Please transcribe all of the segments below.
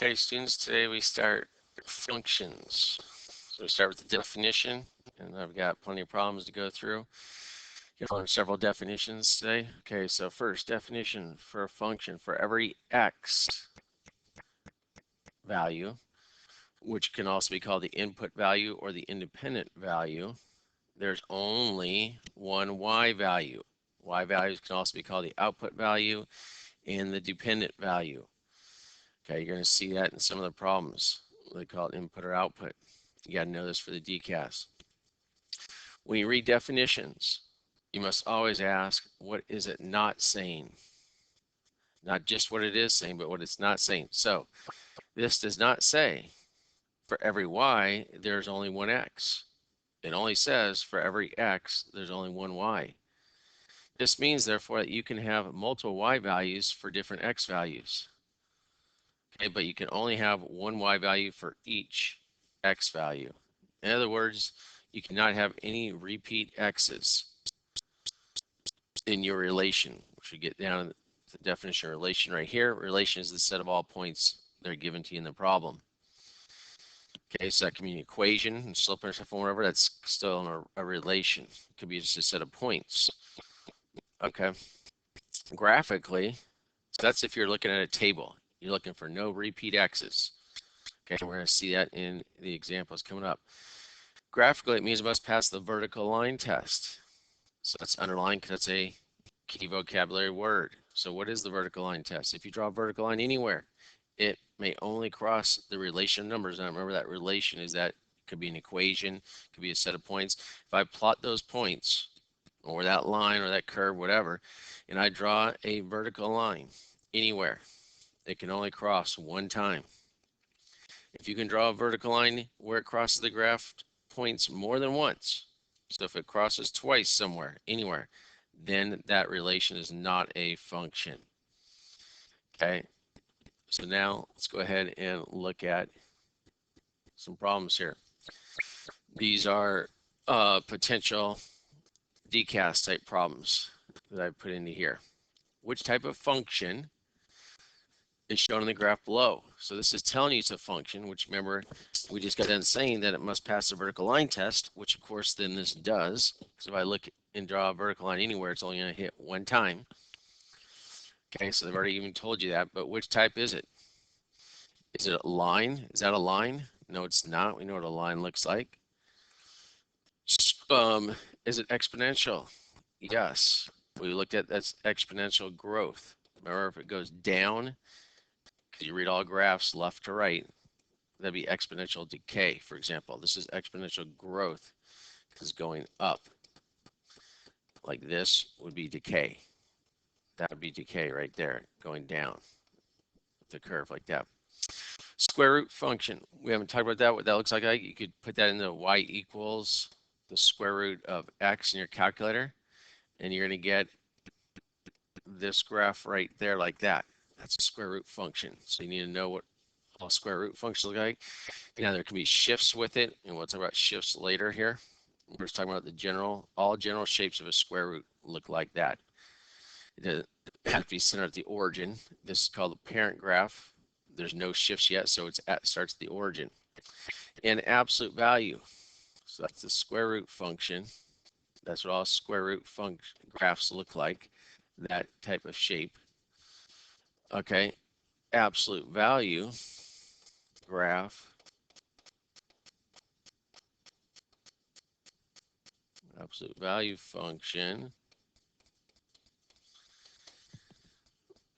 Okay, students, today we start functions. So we start with the definition, and I've got plenty of problems to go through. You'll learn several definitions today. Okay, so first, definition for a function: for every x value, which can also be called the input value or the independent value, there's only one y value. Y values can also be called the output value and the dependent value. Okay, you're going to see that in some of the problems. They call it input or output. You got to know this for the DCAS. When you read definitions, you must always ask, what is it not saying? Not just what it is saying, but what it's not saying. So this does not say for every y, there's only one x. It only says for every x, there's only one y. This means, therefore, that you can have multiple y values for different x values. Okay, but you can only have one y value for each x value. In other words, you cannot have any repeat x's in your relation, which we get down to the definition of relation right here. Relation is the set of all points that are given to you in the problem. Okay, so that can be an equation, and slope intercept form, whatever, that's still a relation. It could be just a set of points. Okay, graphically, so that's if you're looking at a table. You're looking for no repeat x's. Okay, we're going to see that in the examples coming up. Graphically, it means it must pass the vertical line test. So that's underlined because that's a key vocabulary word. So what is the vertical line test? If you draw a vertical line anywhere, it may only cross the relation of numbers. Now remember, that relation is that it could be an equation, it could be a set of points. If I plot those points or that line or that curve, whatever, and I draw a vertical line anywhere, it can only cross one time. If you can draw a vertical line where it crosses the graph points more than once, so if it crosses twice somewhere, anywhere, then that relation is not a function. Okay, so now let's go ahead and look at some problems here. These are potential DCAS type problems that I put into here. Which type of function is shown in the graph below? So this is telling you it's a function, which, remember, we just got done saying that it must pass the vertical line test, which of course then this does. So if I look and draw a vertical line anywhere, it's only going to hit one time. Okay, so they've already even told you that, but which type is it? Is it a line? Is that a line? No, it's not. We know what a line looks like. Is it exponential? Yes. We looked at that's exponential growth. Remember, if it goes down, because you read all graphs left to right, that'd be exponential decay, for example. This is exponential growth because going up like this would be decay. That would be decay right there, going down the curve like that. Square root function. We haven't talked about that, what that looks like. You could put that into y equals the square root of x in your calculator, and you're going to get this graph right there like that. That's a square root function. So you need to know what all square root functions look like. Now there can be shifts with it, and we'll talk about shifts later here. We're just talking about the general, all general shapes of a square root look like that. It doesn't have to be centered at the origin. This is called the parent graph. There's no shifts yet, so it starts at the origin. And absolute value. So that's the square root function. That's what all square root graphs look like, that type of shape. Okay, absolute value graph. Absolute value function.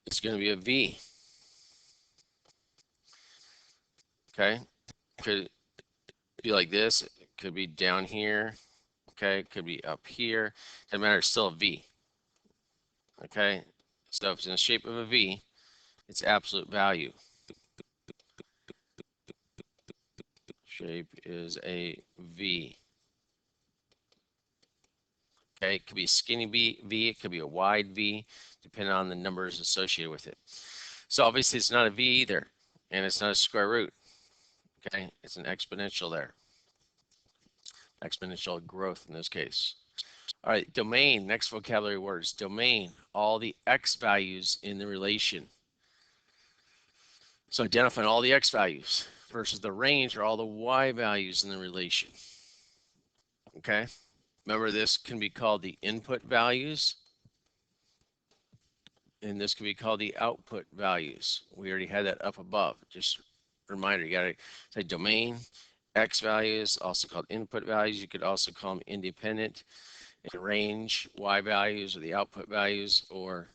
It's going to be a V. Okay, could be like this. It could be down here. Okay, it could be up here. Doesn't matter. It's still a V. Okay, so if it's in the shape of a V, it's absolute value. Shape is a V. Okay, it could be a skinny V, it could be a wide V, depending on the numbers associated with it. So obviously it's not a V either, and it's not a square root. Okay, it's an exponential there. Exponential growth in this case. All right, domain, next vocabulary words. Domain, all the x values in the relation. So identifying all the x values versus the range are all the y values in the relation. Okay, remember this can be called the input values, and this can be called the output values. We already had that up above. Just a reminder, you got to say domain, x values, also called input values. You could also call them independent, and range, y values, or the output values, or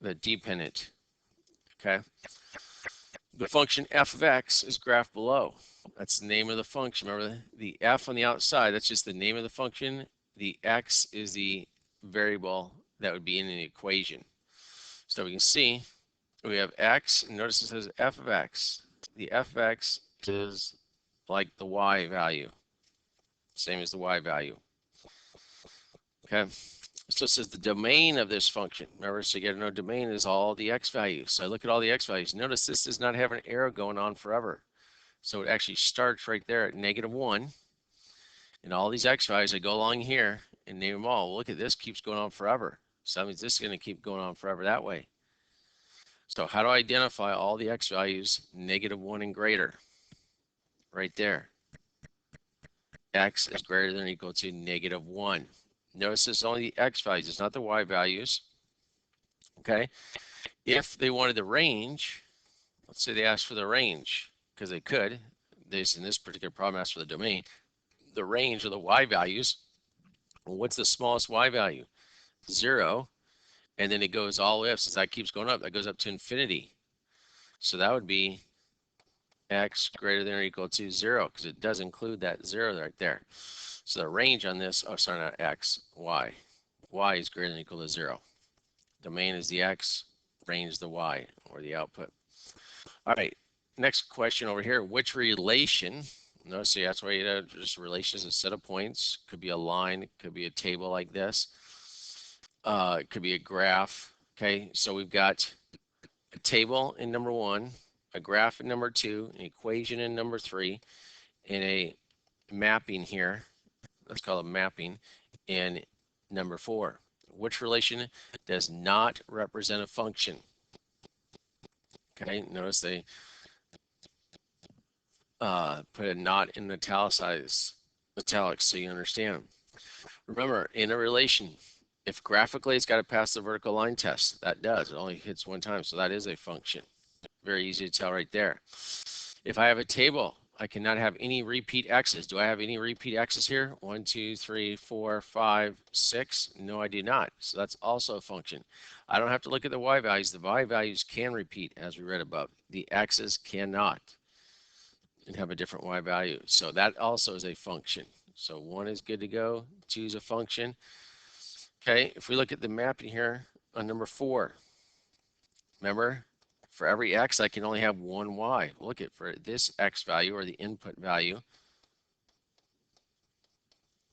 the dependent. Okay. The function f of x is graphed below. That's the name of the function. Remember the f on the outside, that's just the name of the function. The x is the variable that would be in an equation. So we can see we have x, and notice it says f of x. The f of x is like the y value, same as the y value. Okay, so it says the domain of this function. Remember, so you got to know domain is all the x values. So I look at all the x values. Notice this does not have an arrow going on forever. So it actually starts right there at -1. And all these x values, I go along here and name them all. Look at this, keeps going on forever. So that means this is going to keep going on forever that way. So how do I identify all the x values -1 and greater? Right there. X is greater than or equal to -1. Notice this is only the x values, it's not the y values. Okay. If they wanted the range, let's say they asked for the range, because they could. In this particular problem asked for the domain. The range of the y values. Well, what's the smallest y value? 0. And then it goes all the way up, since that keeps going up, that goes up to infinity. So that would be x greater than or equal to 0, because it does include that 0 right there. So the range on this, oh, sorry, not x, y. Y is greater than or equal to 0. Domain is the x, range is the y, or the output. All right, next question over here. Which relation, notice that's why you know, just relation is a set of points. Could be a line, it could be a table like this. It could be a graph. Okay, so we've got a table in number 1, a graph in number 2, an equation in number 3, and a mapping here. Let's call it mapping in number 4. Which relation does not represent a function? Okay, notice they put a not in italics so you understand. Remember, in a relation, if graphically it's got to pass the vertical line test, that does. It only hits one time, so that is a function. Very easy to tell right there. If I have a table, I cannot have any repeat x's. Do I have any repeat x's here? 1, 2, 3, 4, 5, 6. No, I do not. So that's also a function. I don't have to look at the y values. The y values can repeat, as we read above. The x's cannot and have a different y value. So that also is a function. So 1 is good to go. 2 is a function. Okay, if we look at the mapping here on number 4, remember, for every x, I can only have one y. Look at for this x value, or the input value.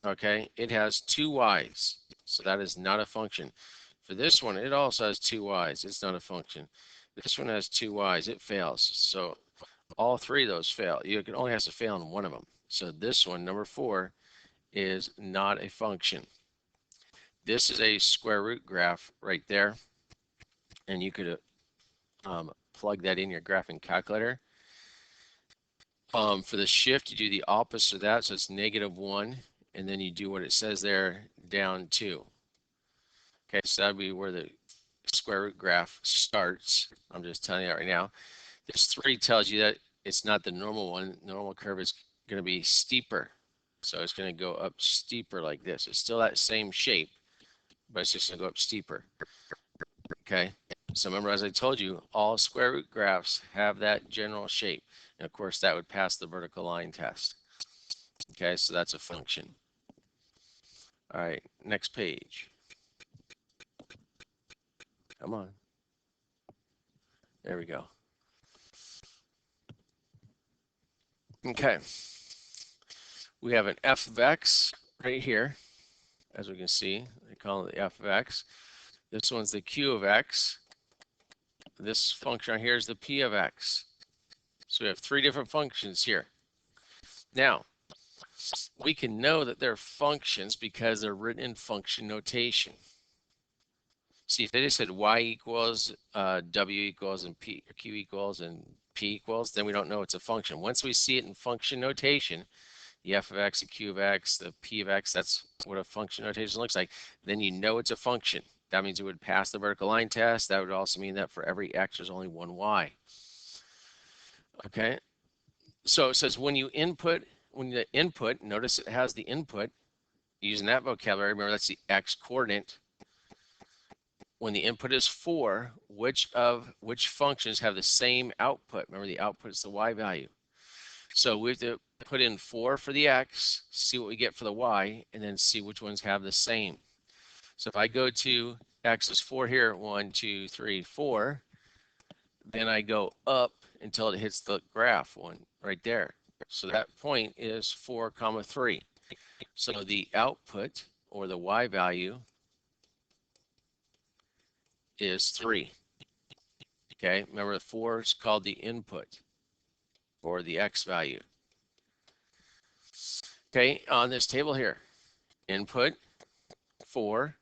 Okay, it has 2 y's, so that is not a function. For this one, it also has 2 y's. It's not a function. This one has 2 y's. It fails. So all 3 of those fail. You can only have to fail in one of them. So this one, number 4, is not a function. This is a square root graph right there, and you could plug that in your graphing calculator. For the shift, you do the opposite of that, so it's -1, and then you do what it says there, down 2. Okay, so that'd be where the square root graph starts. I'm just telling you that right now. This 3 tells you that it's not the normal one. The normal curve is going to be steeper. So it's going to go up steeper like this. It's still that same shape, but it's just going to go up steeper. Okay, so remember, as I told you, all square root graphs have that general shape. And of course, that would pass the vertical line test. Okay, so that's a function. All right, next page. Come on. There we go. Okay. We have an f of x right here. As we can see, they call it the f of x. This one's the q of x. This function right here is the p of x. So we have 3 different functions here. Now, we can know that they're functions because they're written in function notation. See, if they just said y equals, w equals, and q equals, and P equals, then we don't know it's a function. Once we see it in function notation, the f of x, the q of x, the p of x, that's what a function notation looks like, then you know it's a function. That means it would pass the vertical line test. That would also mean that for every x, there's only one y. Okay, so it says when the input, notice it has the input, using that vocabulary, remember that's the x coordinate. When the input is 4, which functions have the same output? Remember, the output is the y value. So we have to put in 4 for the x, see what we get for the y, and then see which ones have the same. So if I go to x is 4 here, 1, 2, 3, 4, then I go up until it hits the graph one right there. So that point is 4, 3. So the output, or the y value, is 3. Okay, remember the 4 is called the input, or the x value. Okay, on this table here, input 4,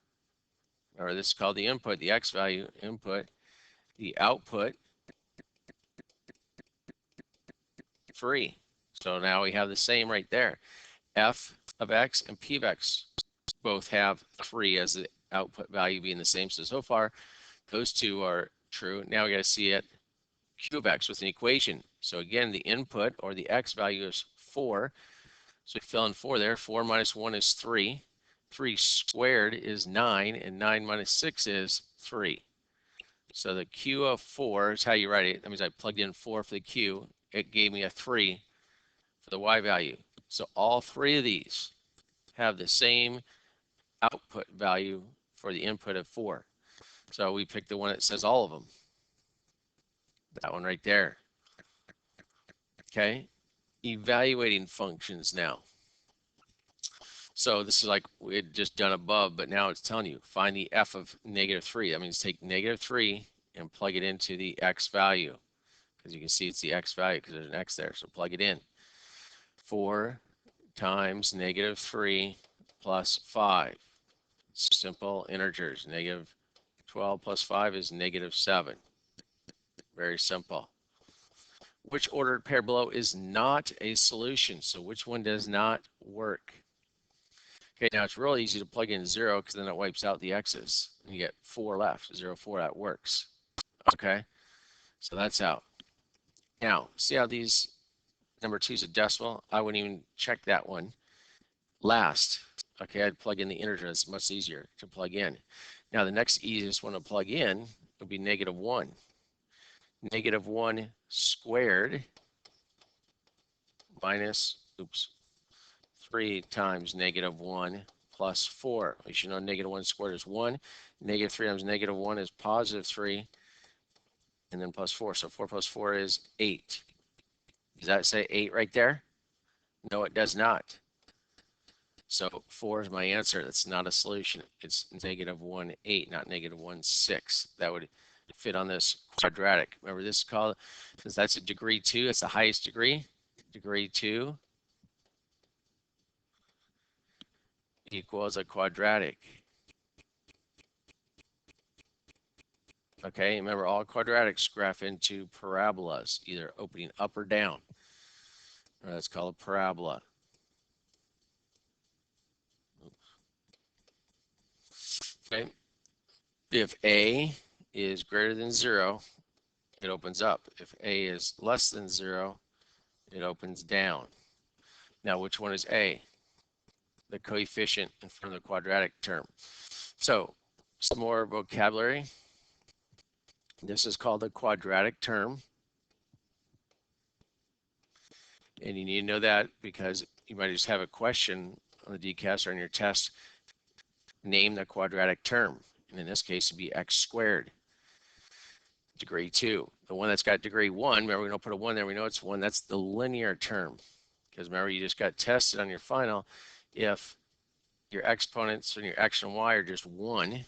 or this is called the input, the x value, input, the output 3. So now we have the same right there. F of x and p of x both have 3 as the output value being the same. So far, those two are true. Now we got to see it q of x with an equation. So again, the input, or the x value, is 4. So we fill in 4 there. 4 minus 1 is 3. 3 squared is 9, and 9 minus 6 is 3. So the q of 4 is how you write it. That means I plugged in 4 for the q. It gave me a 3 for the y value. So all 3 of these have the same output value for the input of 4. So we picked the one that says all of them. That one right there. Okay, evaluating functions now. So this is like we had just done above, but now it's telling you find the f of -3. That means take -3 and plug it into the x value, because you can see it's the x value because there's an x there. So plug it in. 4 times -3 plus 5. Simple integers. -12 plus 5 is -7. Very simple. Which ordered pair below is not a solution? So which one does not work? Okay, now it's real easy to plug in 0 because then it wipes out the x's. And you get 4 left. 0, 4, that works. Okay, so that's out. Now, see how these number 2 is a decimal? I wouldn't even check that one last. Okay, I'd plug in the integer. It's much easier to plug in. Now, the next easiest one to plug in would be -1. -1 squared minus, 3 times -1 plus 4. We should know -1 squared is 1. -3 times -1 is +3. And then plus 4. So 4 plus 4 is 8. Does that say 8 right there? No, it does not. So 4 is my answer. That's not a solution. It's -1, 8, not -1, 6. That would fit on this quadratic. Remember, this is called, since that's a degree 2, it's the highest degree. Degree 2 equals a quadratic. Okay, remember, all quadratics graph into parabolas, either opening up or down. That's called a parabola. Okay, if a is greater than 0, it opens up. If a is less than 0, it opens down. Now, which one is a? The coefficient in front of the quadratic term. So, some more vocabulary. This is called a quadratic term. And you need to know that because you might just have a question on the DCAS or on your test. Name the quadratic term. And in this case, it'd be x squared. Degree 2. The one that's got degree 1, remember we don't put a 1 there, we know it's 1. That's the linear term. Because remember, you just got tested on your final. If your exponents and your x and y are just 1,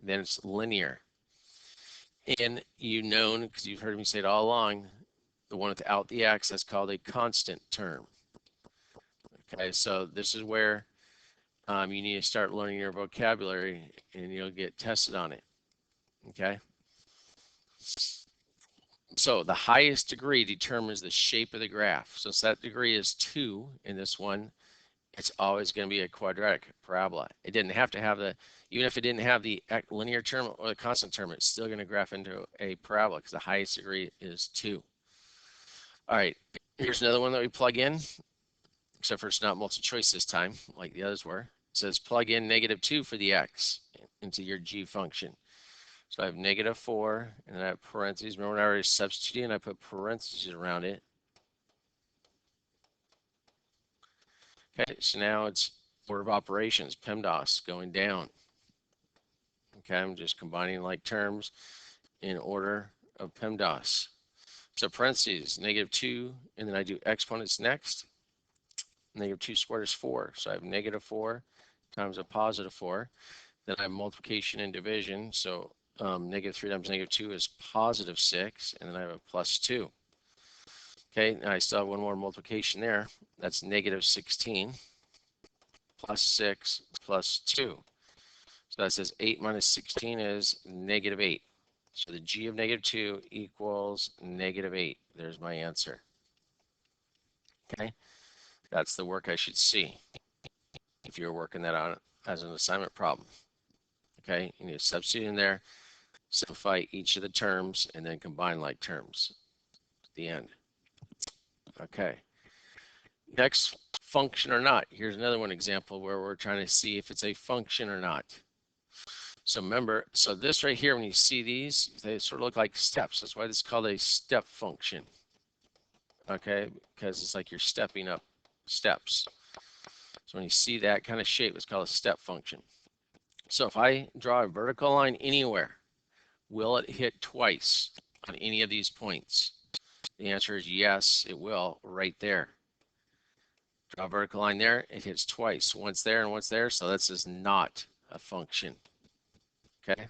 then it's linear. And you've known, because you've heard me say it all along, the one without the x, that's called a constant term. Okay, so this is where you need to start learning your vocabulary and you'll get tested on it. Okay. So the highest degree determines the shape of the graph. So since that degree is 2 in this one, it's always going to be a quadratic parabola. It didn't have to have even if it didn't have the linear term or the constant term, it's still going to graph into a parabola because the highest degree is 2. All right, here's another one that we plug in, except for it's not multiple choice this time, like the others were. It says plug in -2 for the x into your g function. So I have -4, and then I have parentheses. Remember when I already substituted and I put parentheses around it. Okay, so now it's order of operations, PEMDAS, going down. Okay, I'm just combining like terms in order of PEMDAS. So parentheses, -2, and then I do exponents next. -2 squared is 4. So I have -4 times a +4. Then I have multiplication and division. So -3 times -2 is +6, and then I have a +2. Okay, now I still have one more multiplication there. That's -16 plus 6 plus 2. So that says 8 minus 16 is -8. So the g of -2 equals -8. There's my answer. Okay, that's the work I should see if you're working that out as an assignment problem. Okay, you need to substitute in there, simplify each of the terms, and then combine like terms at the end. Okay, next, function or not. Here's another one example where we're trying to see if it's a function or not. So remember, so this right here, when you see these, they sort of look like steps. That's why this is called a step function. Okay, because it's like you're stepping up steps. So when you see that kind of shape, it's called a step function. So if I draw a vertical line anywhere, will it hit twice on any of these points? The answer is yes, it will, right there. Draw a vertical line there, it hits twice, once there and once there, so this is not a function. Okay.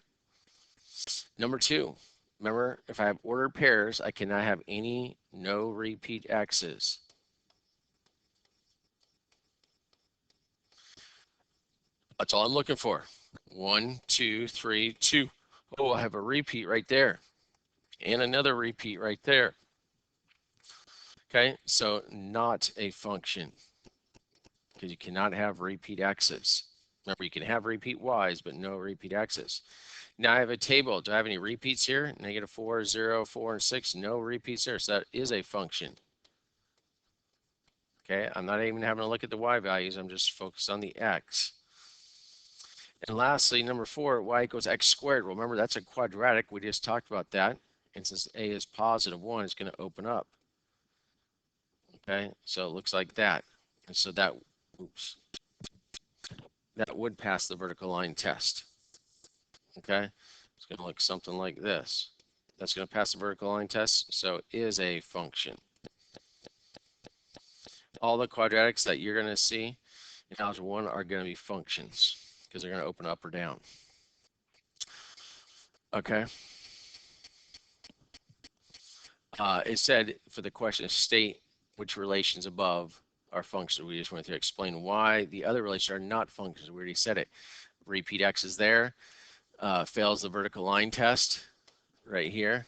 Number 2, remember, if I have ordered pairs, I cannot have no repeat x's. That's all I'm looking for. 1, 2, 3, 2. Oh, I have a repeat right there. And another repeat right there. Okay, so not a function, because you cannot have repeat x's. Remember, you can have repeat y's, but no repeat x's. Now I have a table. Do I have any repeats here? -4, 0, 4, and 6. No repeats there. So that is a function. Okay, I'm not even having to look at the y values. I'm just focused on the x. And lastly, number 4, y equals x squared. Well, remember, that's a quadratic. We just talked about that. And since a is +1, it's going to open up. Okay, so it looks like that. And so that, oops, that would pass the vertical line test. Okay, it's going to look something like this. That's going to pass the vertical line test, so it is a function. All the quadratics that you're going to see in Algebra 1 are going to be functions because they're going to open up or down. Okay. It said for the question, state which relations above are functions. We just went to explain why the other relations are not functions. We already said it. Repeat x is there. Fails the vertical line test right here.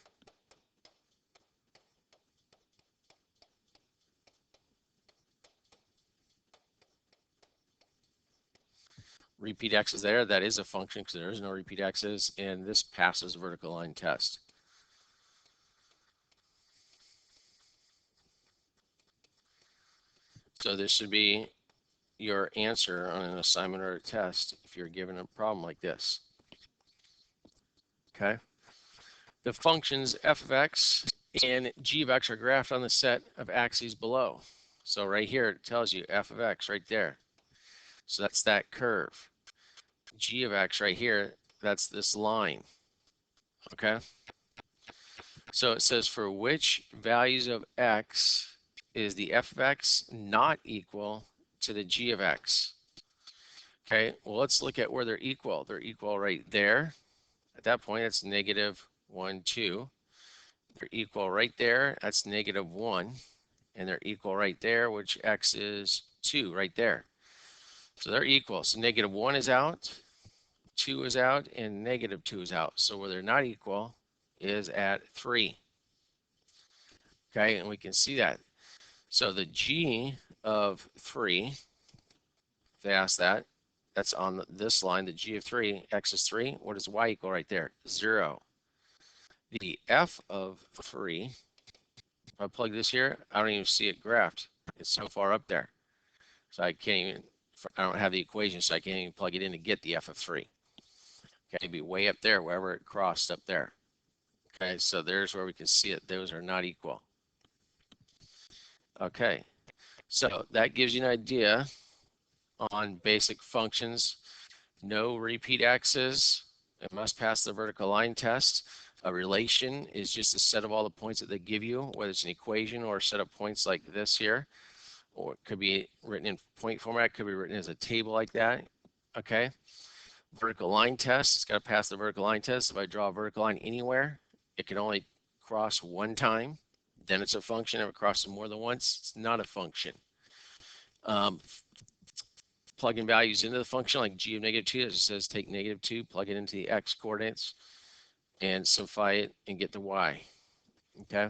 Repeat x is there. That is a function because there is no repeat x's, and this passes the vertical line test. So this should be your answer on an assignment or a test if you're given a problem like this. Okay. The functions f of x and g of x are graphed on the set of axes below. So right here it tells you f of x right there. So that's that curve. G of x right here, that's this line. Okay. So it says for which values of x is the f of x not equal to the g of x? Okay, well, let's look at where they're equal. They're equal right there. At that point, it's -1, 2. They're equal right there. That's -1. And they're equal right there, which x is 2 right there. So they're equal. So -1 is out, 2 is out, and -2 is out. So where they're not equal is at 3. Okay, and we can see that. So the g of 3, if they ask that, that's on this line, the g of 3, x is 3. What does y equal right there? 0. The f of 3, if I plug this here, I don't even see it graphed. It's so far up there. So I can't even, I don't have the equation, so I can't even plug it in to get the f of 3. Okay, it'd be way up there, wherever it crossed up there. Okay, so there's where we can see it. Those are not equal. Okay, so that gives you an idea on basic functions. No repeat x's. It must pass the vertical line test. A relation is just a set of all the points that they give you, whether it's an equation or a set of points like this here, or it could be written in point format, it could be written as a table like that. Okay. Vertical line test, it's got to pass the vertical line test. If I draw a vertical line anywhere, it can only cross one time. Then it's a function. If it crosses more than once, it's not a function. Plugging values into the function, like g of -2, it says take -2, plug it into the x coordinates, and simplify it and get the y. Okay.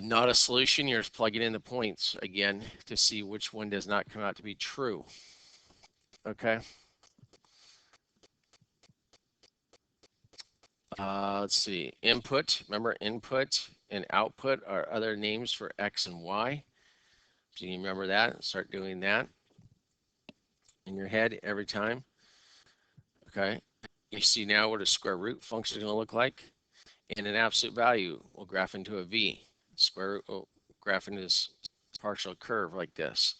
Not a solution. You're just plugging in the points again to see which one does not come out to be true. Okay. Let's see. Input. Remember, input and output are other names for x and y. So you remember that. Start doing that in your head every time. Okay. You see now what a square root function is going to look like. And an absolute value will graph into a v. Square root will graph into this partial curve like this.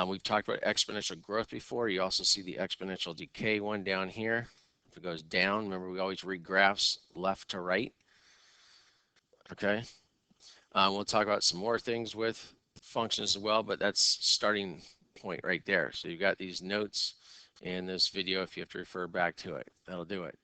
We've talked about exponential growth before. You also see the exponential decay one down here. If it goes down, remember we always read graphs left to right. Okay. We'll talk about some more things with functions as well, but that's starting point right there. So you've got these notes and this video if you have to refer back to it. That'll do it.